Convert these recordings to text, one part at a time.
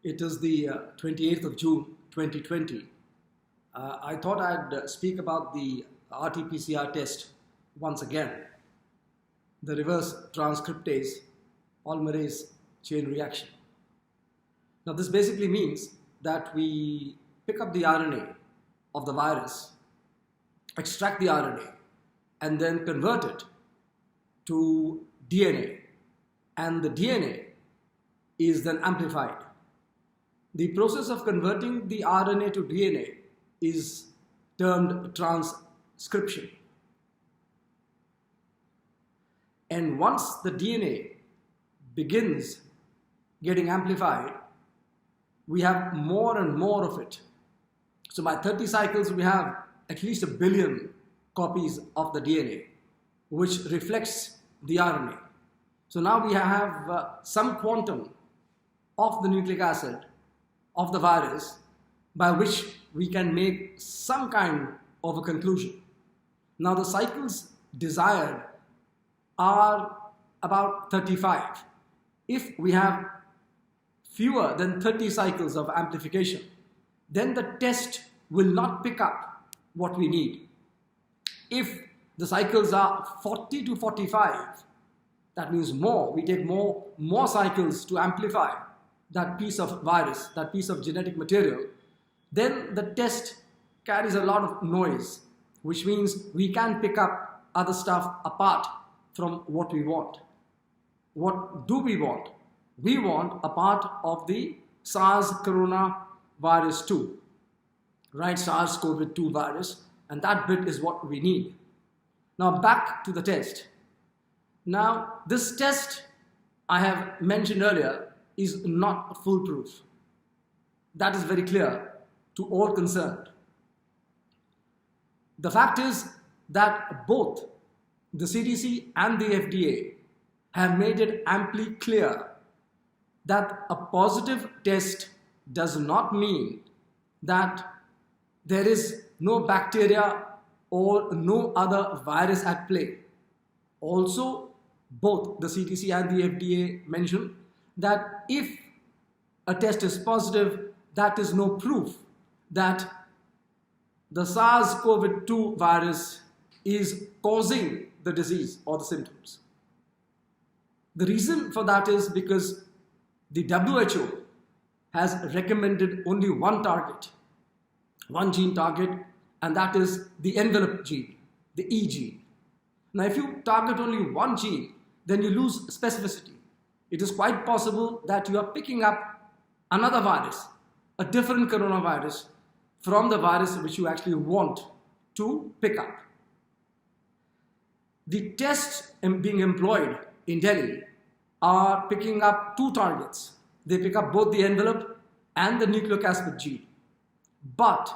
It is the 28th of June 2020. I thought I'd speak about the RT-PCR test once again, the reverse transcriptase polymerase chain reaction. Now this basically means that we pick up the RNA of the virus, extract the RNA, and then convert it to DNA, and the DNA is then amplified. The process of converting the RNA to DNA is termed transcription. And once the DNA begins getting amplified, we have more and more of it. So by 30 cycles, we have at least 1 billion copies of the DNA, which reflects the RNA. So now we have some quantum of the nucleic acid of the virus by which we can make some kind of a conclusion. Now the cycles desired are about 35. If we have fewer than 30 cycles of amplification, then the test will not pick up what we need. If the cycles are 40 to 45, that means more. We take more cycles to amplify that piece of virus, that piece of genetic material. Then the test carries a lot of noise, which means we can pick up other stuff apart from what we want. What do we want? We want a part of the SARS coronavirus 2, right? SARS-CoV-2 virus, and that bit is what we need. Now back to the test. Now this test I have mentioned earlier is not foolproof. That is very clear to all concerned. The fact is that both the CDC and the FDA have made it amply clear that a positive test does not mean that there is no bacteria or no other virus at play. Also, both the CDC and the FDA mention that if a test is positive, that is no proof that the SARS-CoV-2 virus is causing the disease or the symptoms. The reason for that is because the WHO has recommended only one target, one gene target, and that is the envelope gene, the E gene. Now, if you target only one gene, then you lose specificity. It is quite possible that you are picking up another virus, a different coronavirus, from the virus which you actually want to pick up. The tests being employed in Delhi are picking up two targets. They pick up both the envelope and the nucleic acid gene. But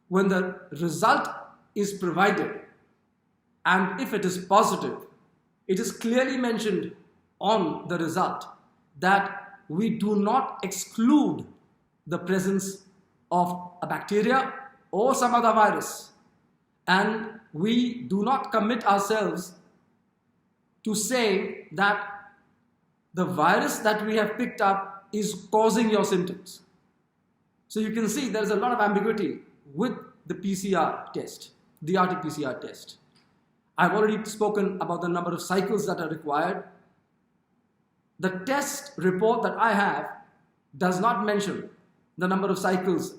when the result is provided, and if it is positive, it is clearly mentioned on the result that we do not exclude the presence of a bacteria or some other virus, and we do not commit ourselves to saying that the virus that we have picked up is causing your symptoms. So you can see there is a lot of ambiguity with the PCR test, the RT-PCR test. I've already spoken about the number of cycles that are required. The test report that I have does not mention the number of cycles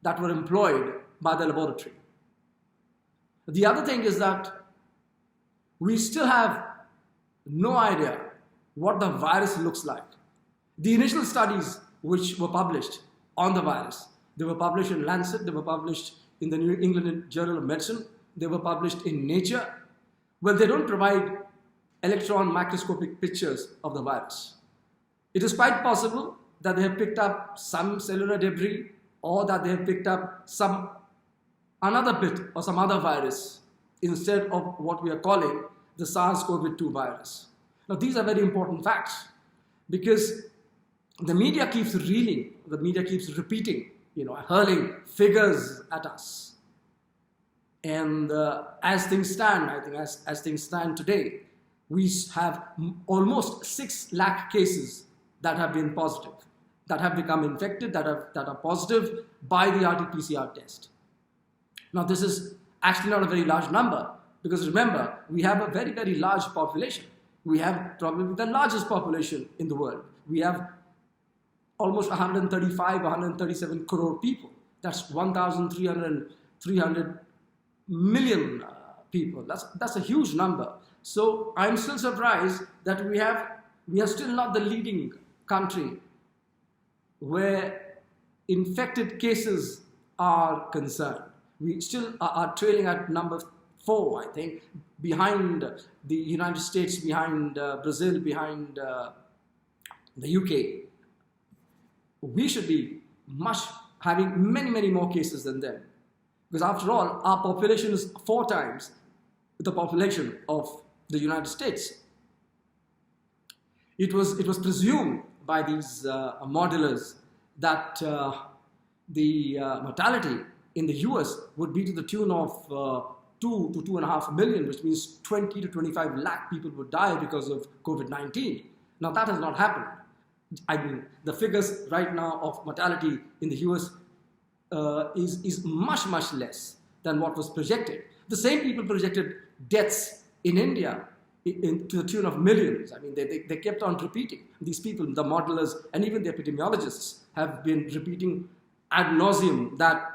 that were employed by the laboratory. The other thing is that we still have no idea what the virus looks like. The initial studies which were published on the virus, they were published in Lancet, they were published in the New England Journal of Medicine, they were published in Nature. Well, they don't provide electron microscopic pictures of the virus. It is quite possible that they have picked up some cellular debris, or that they have picked up some another bit or some other virus instead of what we are calling the SARS-CoV-2 virus. Now these are very important facts because the media keeps reeling, the media keeps repeating, hurling figures at us. And as things stand, I think as things stand today, we have almost 6 lakh cases that have been positive. that have become infected, that are positive by the RT-PCR test. Now, this is actually not a very large number, because remember, we have a very, very large population. We have probably the largest population in the world. We have almost 135, 137 crore people. That's 1,300 million people. That's a huge number. So I'm still surprised that we are still not the leading country where infected cases are concerned. We still are trailing at number 4, I think, behind the United States, behind Brazil, behind the UK. We should be having many, many more cases than them. Because after all, our population is 4 times the population of the United States. It was presumed by these modelers that the mortality in the US would be to the tune of 2 to 2.5 million, which means 20 to 25 lakh people would die because of COVID-19. Now that has not happened. I mean, the figures right now of mortality in the US is much, much less than what was projected. The same people projected deaths in India to the tune of millions. I mean, they kept on repeating. These people, the modelers, and even the epidemiologists have been repeating ad nauseum that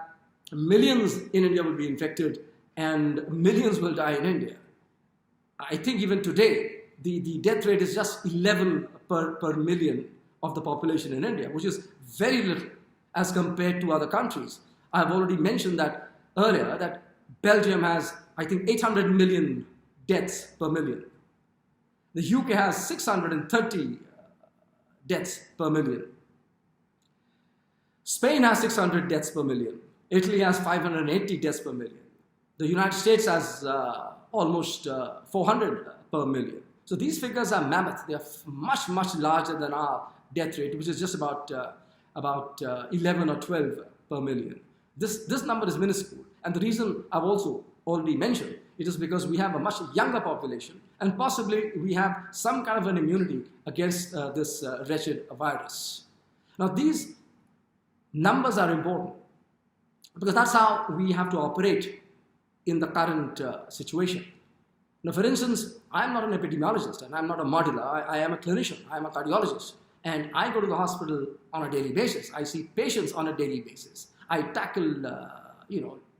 millions in India will be infected and millions will die in India. I think even today, the death rate is just 11 per million of the population in India, which is very little as compared to other countries. I've already mentioned that earlier, that Belgium has, I think, 800 million deaths per million. The UK has 630 deaths per million. Spain has 600 deaths per million. Italy has 580 deaths per million. The United States has almost 400 per million. So these figures are mammoth. They are much, much larger than our death rate, which is just about 11 or 12 per million. This number is minuscule. And the reason I've also already mentioned, it is because we have a much younger population, and possibly we have some kind of an immunity against this wretched virus. Now, these numbers are important because that's how we have to operate in the current situation. Now, for instance, I'm not an epidemiologist and I'm not a modeler. I am a clinician. I'm a cardiologist. And I go to the hospital on a daily basis. I see patients on a daily basis. I tackle,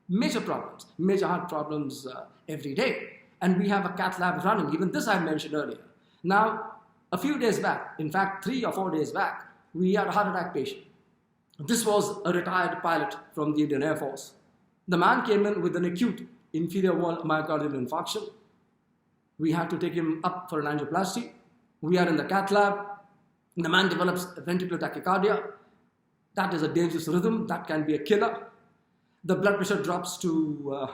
major problems, major heart problems every day. And we have a cath lab running. Even this I mentioned earlier. Now, a few days back, in fact, 3 or 4 days back, we had a heart attack patient. This was a retired pilot from the Indian Air Force. The man came in with an acute inferior wall myocardial infarction. We had to take him up for an angioplasty. We are in the cath lab. The man develops ventricular tachycardia. That is a dangerous rhythm. That can be a killer. The blood pressure drops to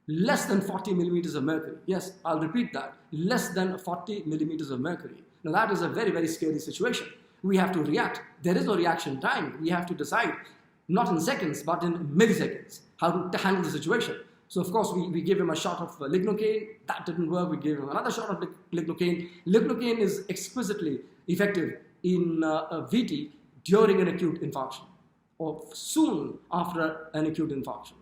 less than 40 millimeters of mercury. Yes, I'll repeat that. Less than 40 millimeters of mercury. Now that is a very, very scary situation. We have to react. There is no reaction time. We have to decide, not in seconds, but in milliseconds, how to handle the situation. So of course, we gave him a shot of lignocaine. That didn't work. We gave him another shot of lignocaine. Lignocaine is exquisitely effective in VT during an acute infarction or soon after an acute infarction.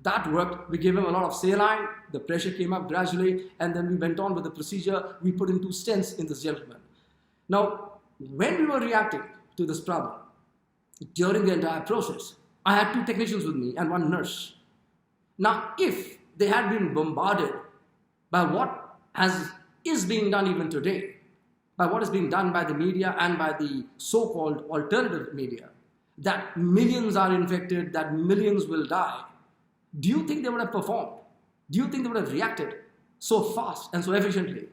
That worked. We gave him a lot of saline. The pressure came up gradually, and then we went on with the procedure. We put in 2 stents in this gentleman. Now, when we were reacting to this problem, during the entire process, I had 2 technicians with me and 1 nurse. Now, if they had been bombarded by what is being done even today, by what is being done by the media and by the so-called alternative media, that millions are infected, that millions will die, do you think they would have performed? Do you think they would have reacted so fast and so efficiently?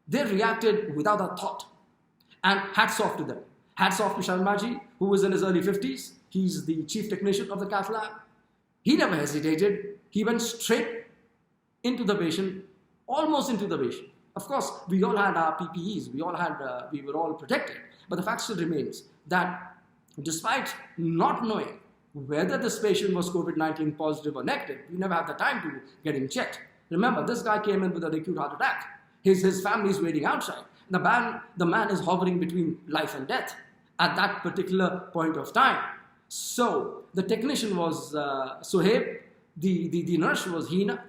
They reacted without a thought. And hats off to them. Hats off to Sharmaji, who was in his early 50s. He's the chief technician of the cath lab. He never hesitated. He went straight into the patient, almost into the patient. Of course, we all had our PPEs. We were all protected. But the fact still remains that despite not knowing whether this patient was COVID-19 positive or negative, we never had the time to get him checked. Remember, this guy came in with an acute heart attack. His family is waiting outside. The man is hovering between life and death. at that particular point of time. So the technician was Suhaib, the nurse was Hina,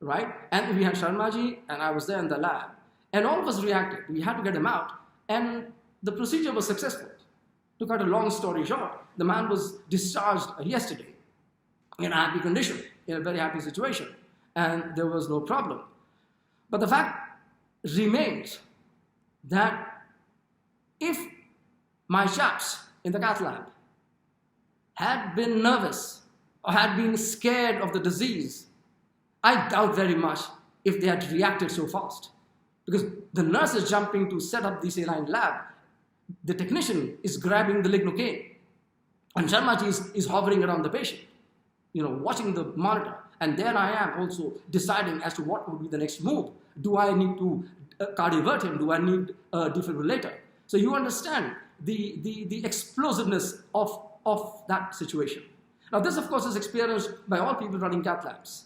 right? And we had Sharmaji, and I was there in the lab. And all of us reacted. We had to get him out. And the procedure was successful. To cut a long story short, the man was discharged yesterday in a happy condition, in a very happy situation. And there was no problem. But the fact remains that if my chaps in the cath lab had been nervous or had been scared of the disease, I doubt very much if they had reacted so fast. Because the nurse is jumping to set up the saline lab. The technician is grabbing the lignocaine. And Sharmaji is hovering around the patient, watching the monitor. And there I am also deciding as to what would be the next move. Do I need to cardiovert him? Do I need a defibrillator? So you understand the explosiveness of that situation. Now this, of course, is experienced by all people running cath labs.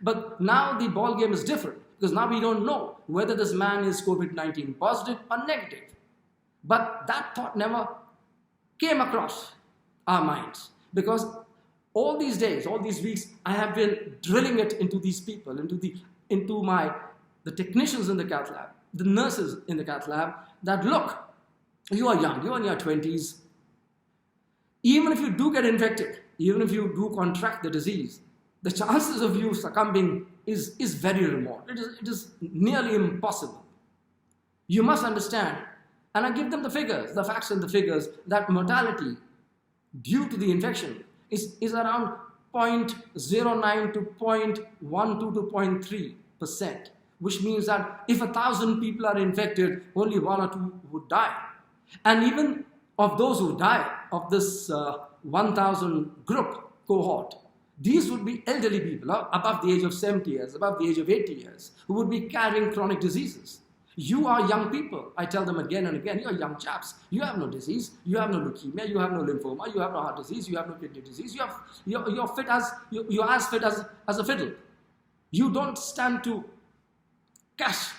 But now the ball game is different, because now we don't know whether this man is COVID-19 positive or negative. But that thought never came across our minds, because all these days, all these weeks, I have been drilling it into these people, into the technicians in the cath lab, the nurses in the cath lab, that look, you are young, you are in your 20s. Even if you do get infected, even if you do contract the disease, the chances of you succumbing is very remote. It is nearly impossible. You must understand, and I give them the figures, the facts and the figures, that mortality due to the infection is around 0.09 to 0.12 to 0.3%, which means that if 1,000 people are infected, only 1 or 2 would die. And even of those who die, of this 1,000 group cohort, these would be elderly people above the age of 70 years, above the age of 80 years, who would be carrying chronic diseases. You are young people. I tell them again and again, you are young chaps. You have no disease. You have no leukemia. You have no lymphoma. You have no heart disease. You have no kidney disease. You're fit as fit as a fiddle. You don't stand to catch,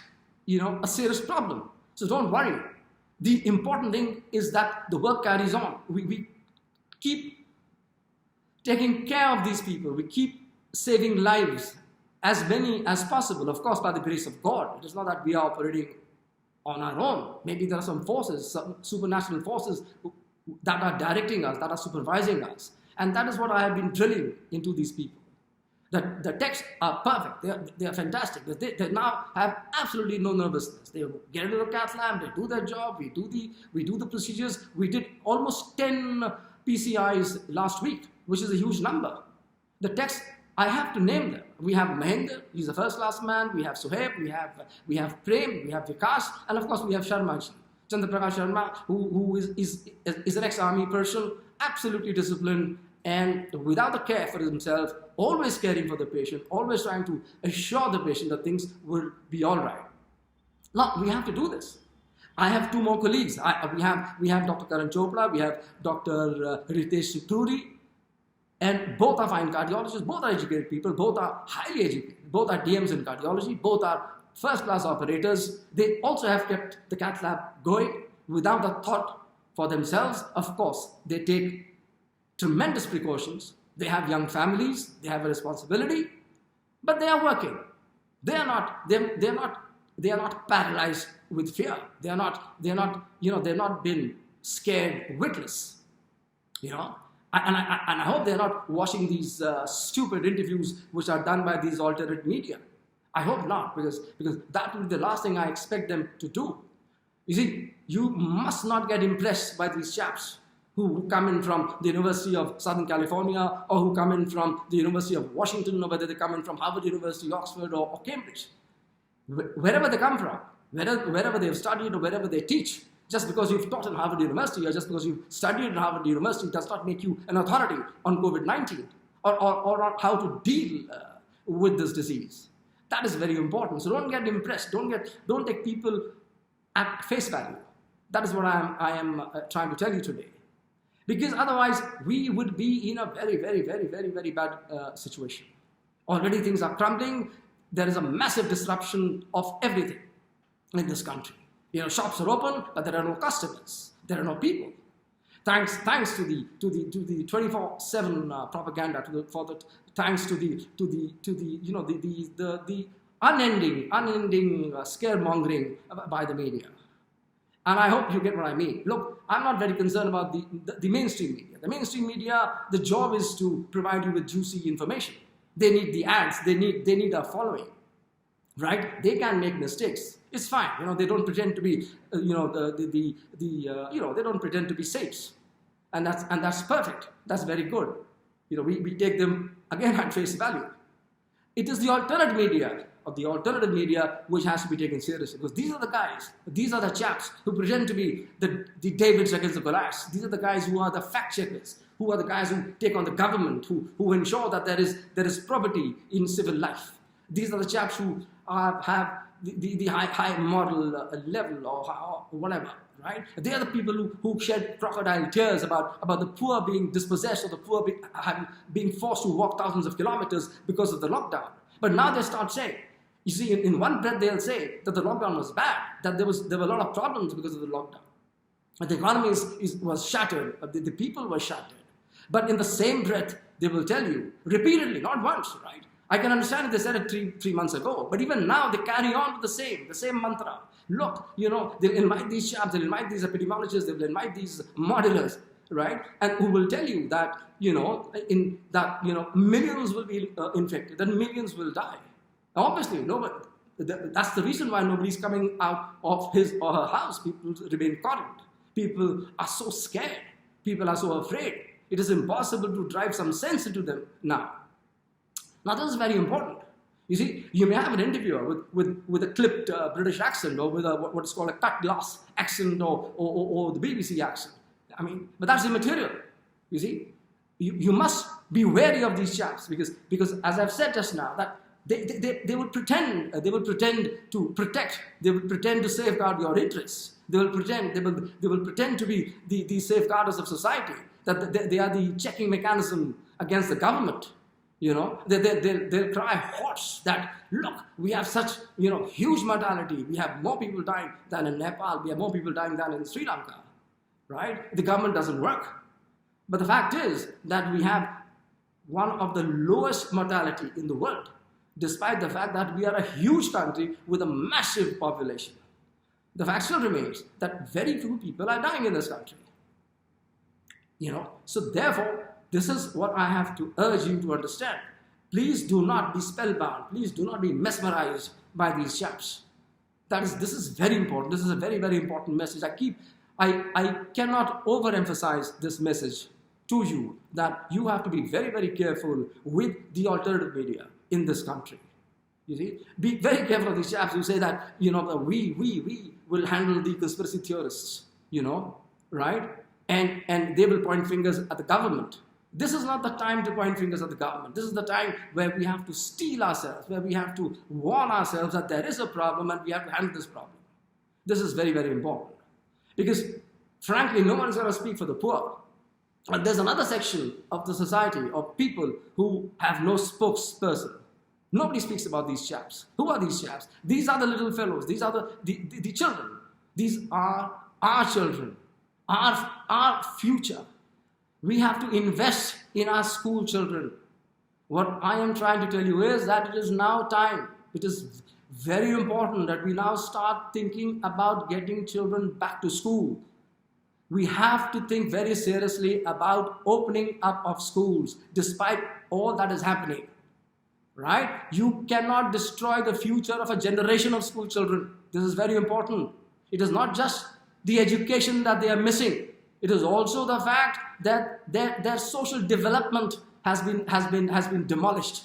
a serious problem. So don't worry. The important thing is that the work carries on. We keep taking care of these people. We keep saving lives, as many as possible, of course, by the grace of God. It is not that we are operating on our own. Maybe there are some forces, some supernatural forces that are directing us, that are supervising us. And that is what I have been drilling into these people. The texts are perfect. They are fantastic. They now have absolutely no nervousness. They get into the cath lab, they do their job, we do the procedures. We did almost 10 PCIs last week, which is a huge number. The texts, I have to name them. We have Mahinder, he's a first-class man. We have Suhaib, we have Prem, we have Vikas, and of course we have Sharmaji, Chandra Prakash Sharma, who is an ex-army person, absolutely disciplined, and without a care for himself, always caring for the patient, always trying to assure the patient that things will be all right. Now, we have to do this. I have 2 more colleagues. We have Dr. Karan Chopra, we have Dr. Ritesh Suturi, and both are fine cardiologists, both are educated people, both are highly educated, both are DMs in cardiology, both are first-class operators. They also have kept the cath lab going without a thought for themselves. Of course, they take tremendous precautions. They have young families, they have a responsibility, but they are working. They are not paralyzed with fear. They're not been scared witless, And I hope they're not watching these stupid interviews which are done by these alternate media. I hope not, because that will be the last thing I expect them to do. You see, you must not get impressed by these chaps who come in from the University of Southern California, or who come in from the University of Washington, or whether they come in from Harvard University, Oxford, or Cambridge. Wherever they come from, wherever they have studied or wherever they teach, just because you've taught in Harvard University or just because you've studied in Harvard University does not make you an authority on COVID-19 or on how to deal with this disease. That is very important. So don't get impressed. Don't take people at face value. That is what I am trying to tell you today. Because otherwise, we would be in a very, very, very, very, very bad situation. Already things are crumbling. There is a massive disruption of everything in this country. Shops are open, but there are no customers. There are no people. thanks to the 24/7 propaganda, thanks to the unending scaremongering by the media. And I hope you get what I mean. Look, I'm not very concerned about the mainstream media. The mainstream media, the job is to provide you with juicy information. They need the ads. They need a following, right? They can make mistakes. It's fine. They don't pretend to be, they don't pretend to be saints, and that's perfect. That's very good. We take them again at face value. It is the alternative media which has to be taken seriously, because these are the guys, these are the chaps who pretend to be the Davids against the Goliaths. These are the guys who are the fact checkers, who are the guys who take on the government, who ensure that there is probity in civil life. These are the chaps who have the high moral level or whatever, right? They are the people who shed crocodile tears about the poor being dispossessed, or the poor being forced to walk thousands of kilometers because of the lockdown. But now they start saying, you see, in one breath they'll say that the lockdown was bad, that there were a lot of problems because of the lockdown. The economy was shattered, the people were shattered. But in the same breath, they will tell you repeatedly, not once, right? I can understand if they said it three months ago, but even now they carry on with the same mantra. Look, they'll invite these chaps, they'll invite these epidemiologists, they'll invite these modelers, right? And who will tell you that, millions will be infected and millions will die. Obviously, that's the reason why nobody's coming out of his or her house. People remain cordoned. People are so scared. People are so afraid. It is impossible to drive some sense into them now. Now, this is very important. You see, you may have an interviewer with a clipped British accent, or with what's called a cut glass accent, or the BBC accent. But that's immaterial. You see, you must be wary of these chaps, because as I've said just now, that they will pretend to protect, they will pretend to safeguard your interests. They will pretend to be the safeguarders of society, that they are the checking mechanism against the government. They'll cry hoarse that, look, we have such, huge mortality. We have more people dying than in Nepal. We have more people dying than in Sri Lanka, right? The government doesn't work. But the fact is that we have one of the lowest mortality in the world, despite the fact that we are a huge country with a massive population. The fact still remains that very few people are dying in this country. So therefore, this is what I have to urge you to understand. Please do not be spellbound. Please do not be mesmerized by these chaps. This is very important. This is a very, very important message. I cannot overemphasize this message to you, that you have to be very, very careful with the alternative media in this country. You see, be very careful of these chaps who say that, we will handle the conspiracy theorists, right? And they will point fingers at the government. This is not the time to point fingers at the government. This is the time where we have to steel ourselves, where we have to warn ourselves that there is a problem and we have to handle this problem. This is very, very important. Because, frankly, no one is going to speak for the poor. But there's another section of the society, of people who have no spokesperson. Nobody speaks about these chaps. Who are these chaps? These are the little fellows. These are the children. These are our children, our future. We have to invest in our school children. What I am trying to tell you is that it is now time. It is very important that we now start thinking about getting children back to school. We have to think very seriously about opening up of schools, despite all that is happening. Right? You cannot destroy the future of a generation of school children. This is very important. It is not just the education that they are missing. It is also the fact that their social development has been demolished.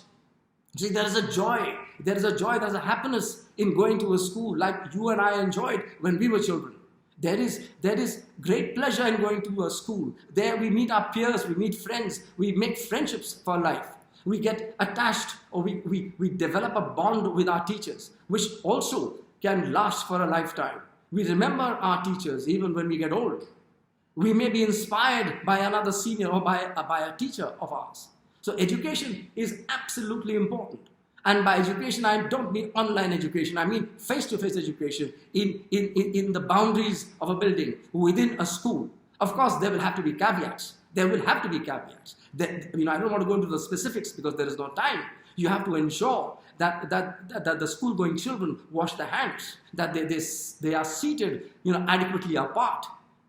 See, there is a joy, there is a happiness in going to a school like you and I enjoyed when we were children. There is great pleasure in going to a school. There we meet our peers, we meet friends, we make friendships for life. We get attached, or we develop a bond with our teachers, which also can last for a lifetime. We remember our teachers even when we get old. We may be inspired by another senior or by a teacher of ours. So education is absolutely important. And by education, I don't mean online education. I mean face-to-face education in the boundaries of a building, within a school. Of course, there will have to be caveats. There will have to be caveats. I don't want to go into the specifics because there is no time. You have to ensure that the school-going children wash their hands, that they are seated, adequately apart.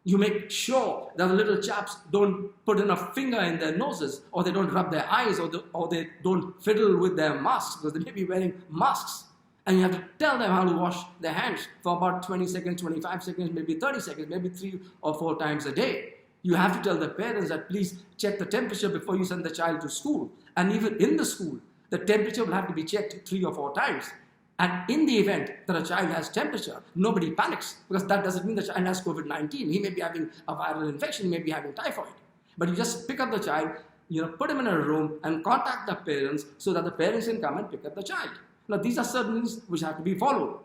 You make sure that the little chaps don't put in a finger in their noses, or they don't rub their eyes, or they don't fiddle with their masks, because they may be wearing masks. And you have to tell them how to wash their hands for about 20 seconds, 25 seconds, maybe 30 seconds, maybe 3 or 4 times a day. You have to tell the parents that please check the temperature before you send the child to school. And even in the school, the temperature will have to be checked 3 or 4 times. And in the event that a child has temperature, nobody panics, because that doesn't mean the child has COVID-19. He may be having a viral infection, he may be having typhoid. But you just pick up the child, put him in a room and contact the parents so that the parents can come and pick up the child. Now, these are certain things which have to be followed.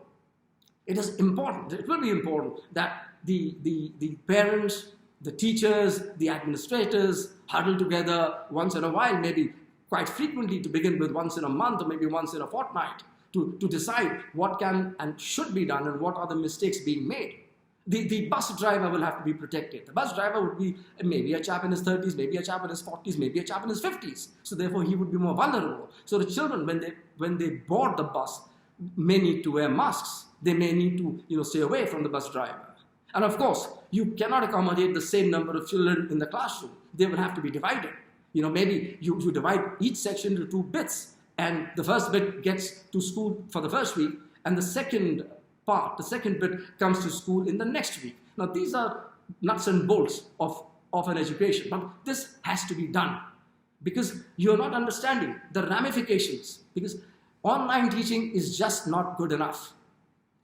It is important, it will be important that the parents, the teachers, the administrators huddle together once in a while, maybe quite frequently to begin with, once in a month or maybe once in a fortnight, to decide what can and should be done and what are the mistakes being made. The bus driver will have to be protected. The bus driver would be maybe a chap in his 30s, maybe a chap in his 40s, maybe a chap in his 50s. So therefore he would be more vulnerable. So the children, when they board the bus, may need to wear masks. They may need to stay away from the bus driver. And of course, you cannot accommodate the same number of children in the classroom. They will have to be divided. Maybe you divide each section into 2 bits, and the first bit gets to school for the first week, and the second bit comes to school in the next week. Now, these are nuts and bolts of an education, but this has to be done because you're not understanding the ramifications, because online teaching is just not good enough,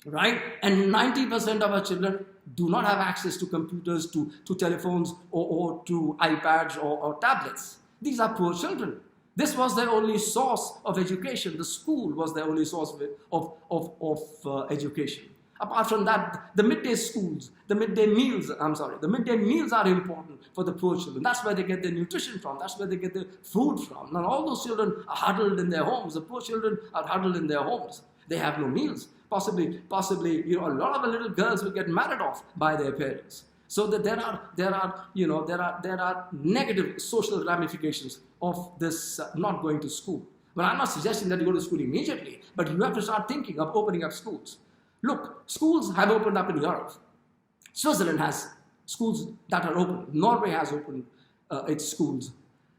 right? And 90% of our children do not have access to computers, to telephones, or to iPads or tablets. These are poor children. This was their only source of education. The school was their only source of education. Apart from that, the midday meals are important for the poor children. That's where they get their nutrition from. That's where they get their food from. Now, all those children are huddled in their homes. The poor children are huddled in their homes. They have no meals. Possibly, a lot of the little girls will get married off by their parents. So that there are negative social ramifications of this not going to school. Well, I'm not suggesting that you go to school immediately, but you have to start thinking of opening up schools. Look, schools have opened up in Europe. Switzerland has schools that are open. Norway has opened its schools.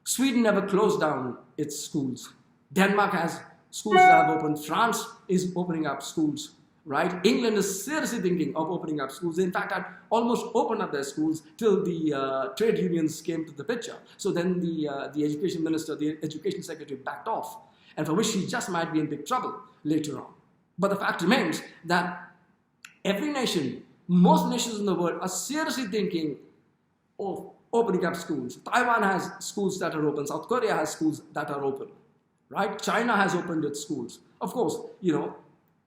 Sweden never closed down its schools. Denmark has schools that have opened. France is opening up schools. Right? England is seriously thinking of opening up schools. In fact, had almost opened up their schools till the trade unions came to the picture. So then the education minister, the education secretary backed off, and for which she just might be in big trouble later on. But the fact remains that every nation, most nations in the world are seriously thinking of opening up schools. Taiwan has schools that are open. South Korea has schools that are open. Right? China has opened its schools. Of course,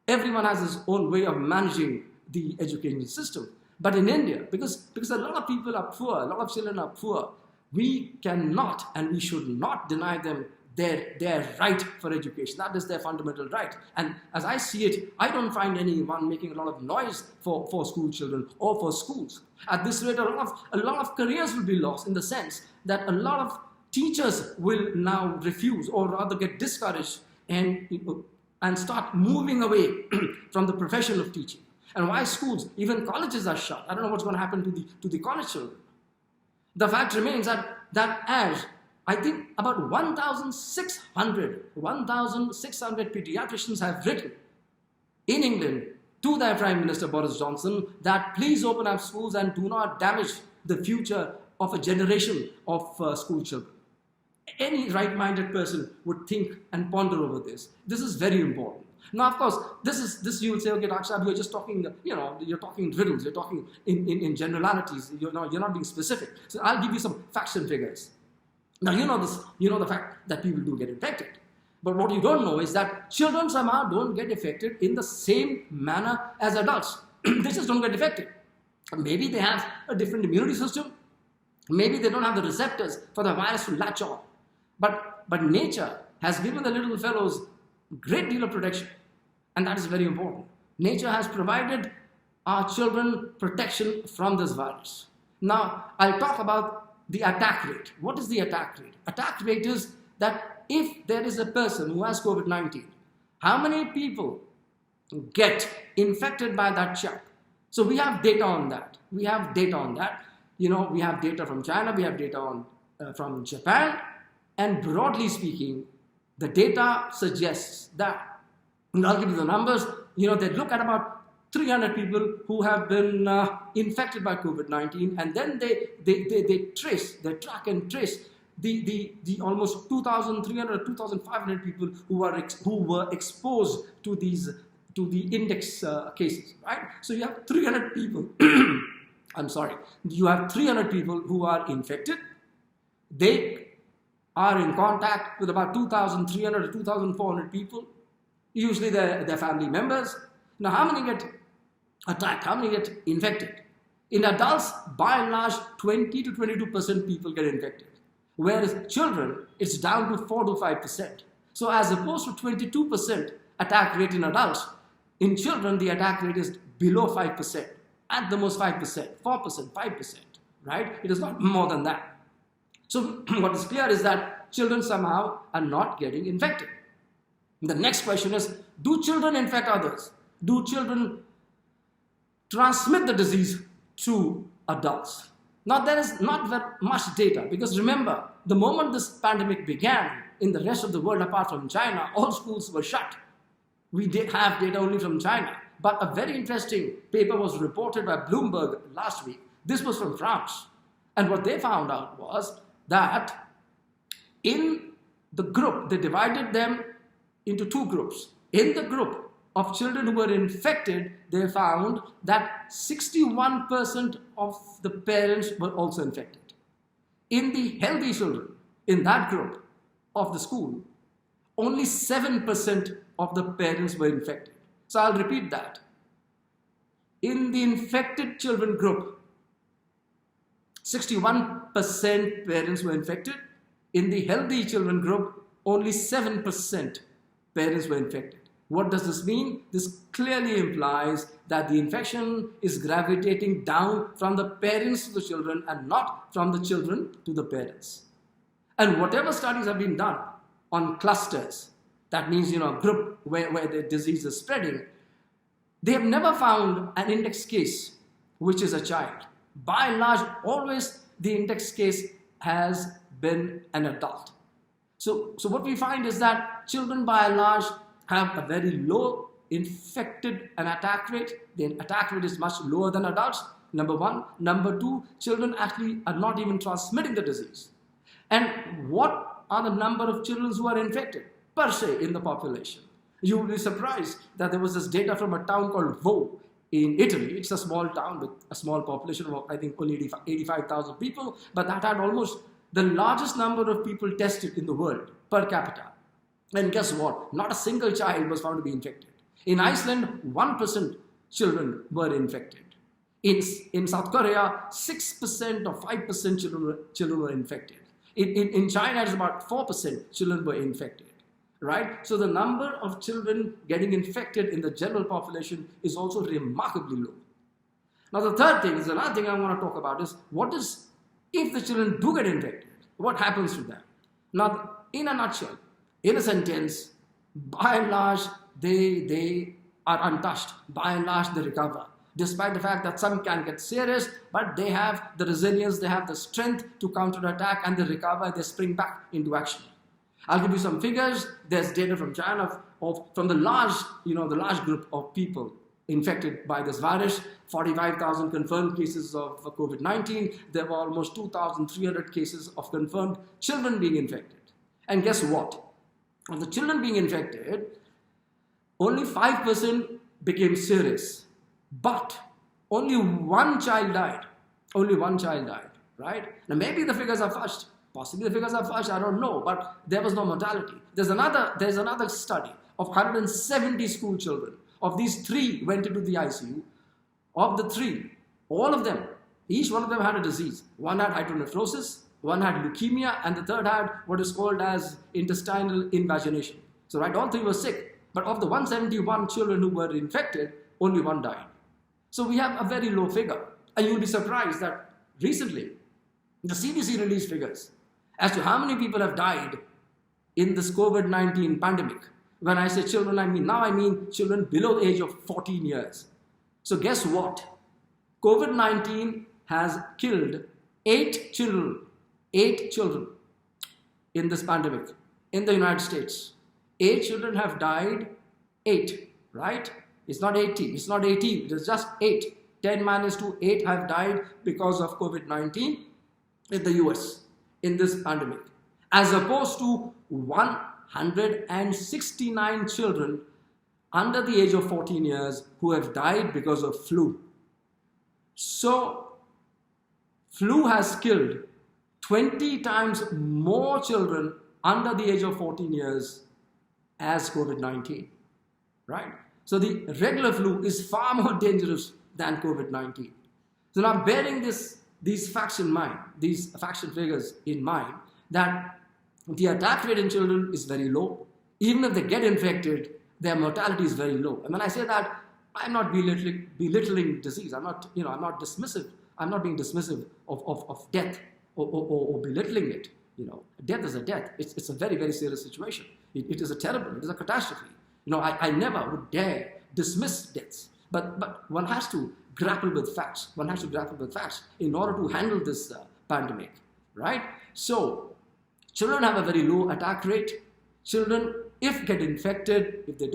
everyone has his own way of managing the education system. But in India, because a lot of people are poor, a lot of children are poor, we cannot and we should not deny them their right for education. That is their fundamental right. And as I see it, I don't find anyone making a lot of noise for school children or for schools. At this rate, a lot of careers will be lost, in the sense that a lot of teachers will now refuse, or rather get discouraged and start moving away from the profession of teaching. And why schools, even colleges are shut? I don't know what's going to happen to the college children. The fact remains that as I think about 1,600 pediatricians have written in England to their Prime Minister Boris Johnson that please open up schools and do not damage the future of a generation of school children. Any right-minded person would think and ponder over this. This is very important. Now, of course, this you will say, okay, Dr. Saab, you're just talking, you're talking riddles, you're talking in generalities, you're not being specific. So I'll give you some facts and figures. Now, you know the fact that people do get infected. But what you don't know is that children somehow don't get affected in the same manner as adults. They just don't get affected. Maybe they have a different immunity system. Maybe they don't have the receptors for the virus to latch on. But nature has given the little fellows a great deal of protection, and that is very important. Nature has provided our children protection from this virus. Now, I'll talk about the attack rate. What is the attack rate? Attack rate is that if there is a person who has COVID-19, how many people get infected by that chap? So we have data on that. We have data on that. We have data from China, we have data from Japan, and broadly speaking, the data suggests that, and I'll give you the numbers, they look at about 300 people who have been infected by COVID-19, and then they track and trace the almost 2,300, 2,500 people who were exposed to the index cases, right? So you have 300 people. You have 300 people who are infected. They are in contact with about 2,300 to 2,400 people. Usually they're family members. Now, how many get attacked? How many get infected? In adults, by and large, 20 to 22% people get infected. Whereas children, it's down to 4 to 5%. So as opposed to 22% attack rate in adults, in children, the attack rate is below 5%. At the most 5%, 4%, 5%, right? It is not more than that. So what is clear is that children somehow are not getting infected. The next question is, do children infect others? Do children transmit the disease to adults? Now, there is not that much data, because remember, the moment this pandemic began in the rest of the world apart from China, all schools were shut. We did have data only from China. But a very interesting paper was reported by Bloomberg last week. This was from France. And what they found out was that in the group, they divided them into two groups. In the group of children who were infected, they found that 61% of the parents were also infected. In the healthy children, in that group of the school, only 7% of the parents were infected. So I'll repeat that. In the infected children group, 61% parents were infected. In the healthy children group, only 7% parents were infected. What does this mean? This clearly implies that the infection is gravitating down from the parents to the children and not from the children to the parents. And whatever studies have been done on clusters, that means, a group where the disease is spreading, they have never found an index case which is a child. By and large, always the index case has been an adult. So what we find is that children by and large have a very low infected and attack rate. The attack rate is much lower than adults, number one. Number two, children actually are not even transmitting the disease. And what are the number of children who are infected per se in the population? You will be surprised that there was this data from a town called Vo in Italy. It's a small town with a small population of, I think, only 85,000 people, but that had almost the largest number of people tested in the world per capita. And guess what? Not a single child was found to be infected. In Iceland, 1% children were infected. In South Korea, 6% or 5% children were infected. In China, it's about 4% children were infected. Right? So the number of children getting infected in the general population is also remarkably low. Now the third thing, is another thing I want to talk about is, what is, if the children do get infected, what happens to them? Now, in a nutshell, in a sentence, by and large, they are untouched. By and large, they recover. Despite the fact that some can get serious, but they have the resilience, they have the strength to counterattack, and they recover, they spring back into action. I'll give you some figures. There's data from China from the large group of people infected by this virus. 45,000 confirmed cases of COVID-19. There were almost 2,300 cases of confirmed children being infected. And guess what? Of the children being infected, only 5% became serious. But only one child died. Only one child died, right? Now maybe the figures are fudged. Possibly the figures are fudged, I don't know, but there was no mortality. There's another study of 170 school children. Of these, 3 went into the ICU. Of the 3, all of them, each one of them had a disease. One had hydronephrosis, one had leukemia, and the third had what is called as intestinal invagination. So right, all 3 were sick. But of the 171 children who were infected, only 1 died. So we have a very low figure. And you'll be surprised that recently, the CDC released figures as to how many people have died in this COVID-19 pandemic. When I say children, I mean children below the age of 14 years. So guess what? COVID-19 has killed 8 children in this pandemic in the United States. 8 children have died, 8, right? It's not 80, it's not 18, it is just 8. 10 minus 2, 8 have died because of COVID-19 in the US in this pandemic, as opposed to 169 children under the age of 14 years who have died because of flu. So, flu has killed 20 times more children under the age of 14 years as COVID-19, right? So the regular flu is far more dangerous than COVID-19. So now bearing these facts in mind, these faction figures in mind, that the attack rate in children is very low. Even if they get infected, their mortality is very low. And when I say that, I'm not belittling disease. I'm not dismissive. I'm not being dismissive of death or belittling it. Death is a death. It's a very, very serious situation. It is a catastrophe. I never would dare dismiss deaths. But one has to grapple with facts. One has to grapple with facts in order to handle this pandemic, right? So, children have a very low attack rate. Children, if they do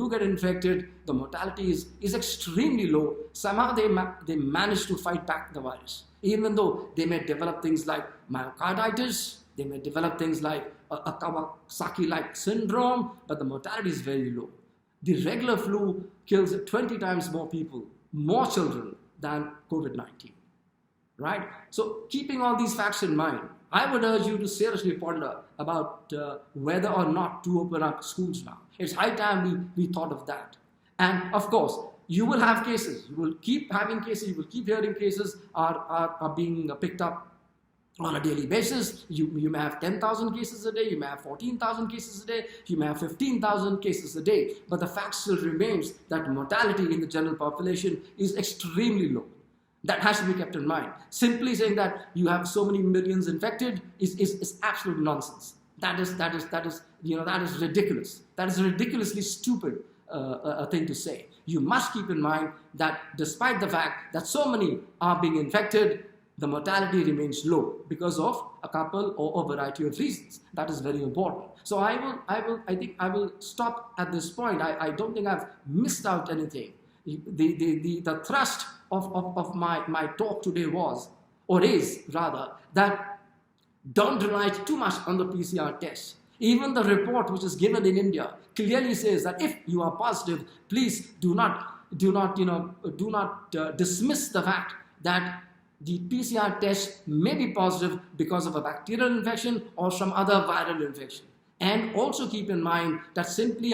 get infected, the mortality is extremely low. Somehow they manage to fight back the virus. Even though they may develop things like myocarditis, they may develop things like a Kawasaki-like syndrome, but the mortality is very low. The regular flu kills 20 times more people, more children than COVID-19, right? So keeping all these facts in mind, I would urge you to seriously ponder about whether or not to open up schools now. It's high time we thought of that. And of course, you will have cases. You will keep having cases. You will keep hearing cases are being picked up on a daily basis. You may have 10,000 cases a day. You may have 14,000 cases a day. You may have 15,000 cases a day. But the fact still remains that mortality in the general population is extremely low. That has to be kept in mind. Simply saying that you have so many millions infected is absolute nonsense. That is ridiculous. That is a ridiculously stupid thing to say. You must keep in mind that despite the fact that so many are being infected, the mortality remains low because of a couple or a variety of reasons. That is very important. So I think I will stop at this point. I don't think I've missed out anything. The thrust of my talk today is that don't rely too much on the PCR test. Even the report which is given in India clearly says that if you are positive, please do not dismiss the fact that the PCR test may be positive because of a bacterial infection or some other viral infection. And also keep in mind that simply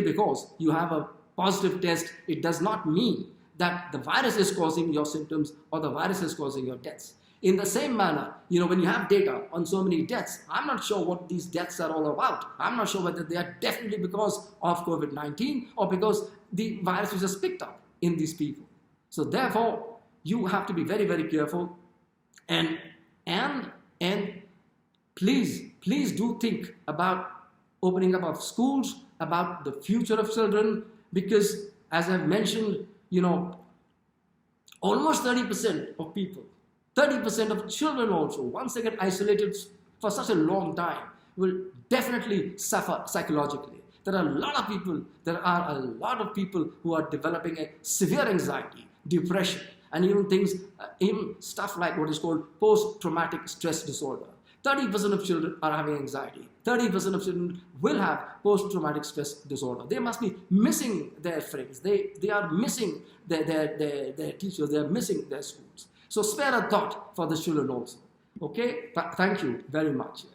because you have a positive test, it does not mean that the virus is causing your symptoms or the virus is causing your deaths. In the same manner, when you have data on so many deaths, I'm not sure what these deaths are all about. I'm not sure whether they are definitely because of COVID-19 or because the virus was just picked up in these people. So therefore, you have to be very, very careful, and please do think about opening up of schools, about the future of children, because as I've mentioned, almost 30% of people, 30% of children also, once they get isolated for such a long time, will definitely suffer psychologically. There are a lot of people who are developing a severe anxiety, depression, and even stuff like what is called post-traumatic stress disorder. 30% of children are having anxiety. 30% of children will have post-traumatic stress disorder. They must be missing their friends. They are missing their teachers. They are missing their schools. So spare a thought for the children also. Okay? Thank you very much.